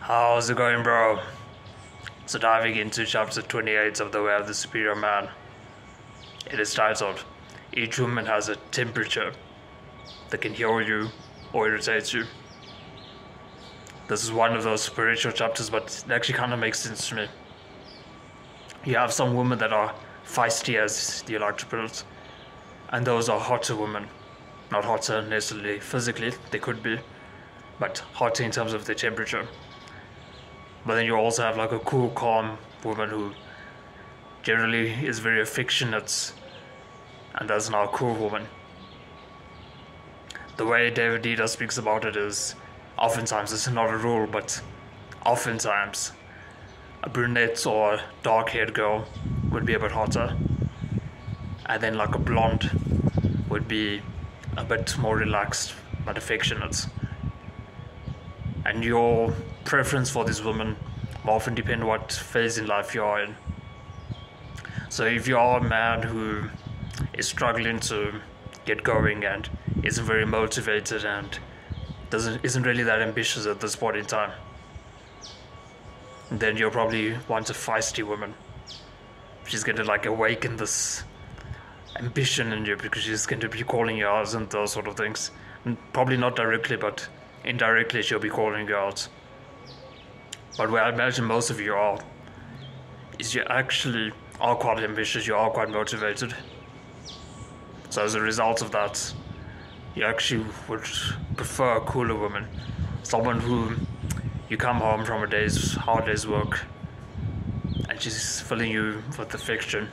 How's it going, bro? So diving into chapter 28 of The Way of the Superior Man. It is titled, Each Woman Has a Temperature that can heal you or irritate you. This is one of those spiritual chapters, but it actually kind of makes sense to me. You have some women that are feisty, as you like to put it, and those are hotter women. Not hotter necessarily physically, they could be, but hotter in terms of their temperature. But then you also have like a cool, calm woman who generally is very affectionate, and that's not a cool woman. The way David Dita speaks about it is, oftentimes, it's not a rule, but oftentimes, a brunette or dark-haired girl would be a bit hotter, and then like a blonde would be a bit more relaxed but affectionate. And your preference for this woman will often depend on what phase in life you are in. So if you are a man who is struggling to get going and isn't very motivated and isn't really that ambitious at this point in time, then you'll probably want a feisty woman. She's going to like awaken this ambition in you because she's going to be calling you out and those sort of things. And probably not directly, but indirectly she'll be calling you out. But where I imagine most of you are is you actually are quite ambitious, you are quite motivated. So as a result of that, you actually would prefer a cooler woman. Someone who you come home from a hard day's work and she's filling you with affection.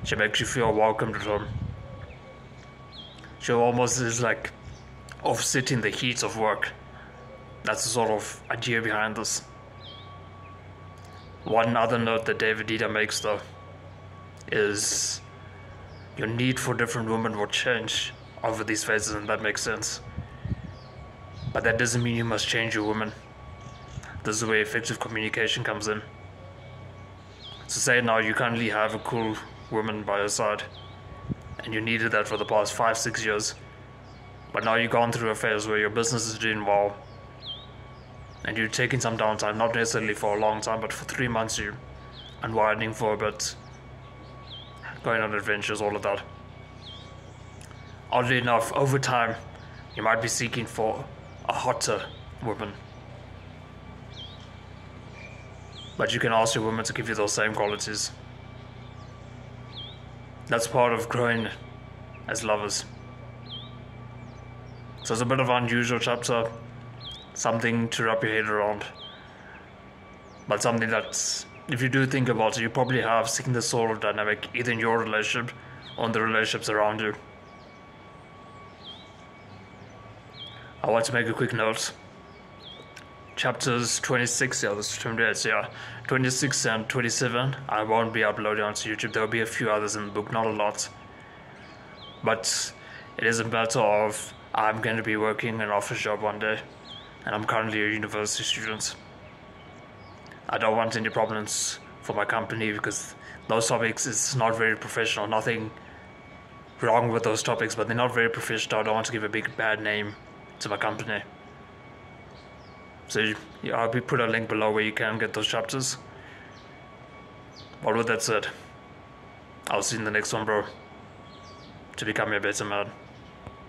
She makes you feel welcomed at home. She almost is like offsetting the heat of work. That's the sort of idea behind this. One other note that David Dita makes, though, is your need for different women will change over these phases, and that makes sense. But that doesn't mean you must change your woman. This is where effective communication comes in. So say now you currently have a cool woman by your side, and you needed that for the past 5-6 years. But now you've gone through a phase where your business is doing well, and you're taking some downtime, not necessarily for a long time, but for 3 months you're unwinding for a bit, going on adventures, all of that. Oddly enough, over time, you might be seeking for a hotter woman. But you can ask your woman to give you those same qualities. That's part of growing as lovers. So it's a bit of an unusual chapter, something to wrap your head around, but something that, if you do think about it, you probably have seen this sort of dynamic either in your relationship or in the relationships around you. I want to make a quick note. Chapters 26, 26 and 27, I won't be uploading onto YouTube. There will be a few others in the book, not a lot. But it is a matter of, I'm going to be working an office job one day, and I'm currently a university student. I don't want any problems for my company because those topics is not very professional. Nothing wrong with those topics, but they're not very professional. I don't want to give a bad name to my company. So yeah, I'll put a link below where you can get those chapters. But with that said, I'll see you in the next one, bro. To become a better man.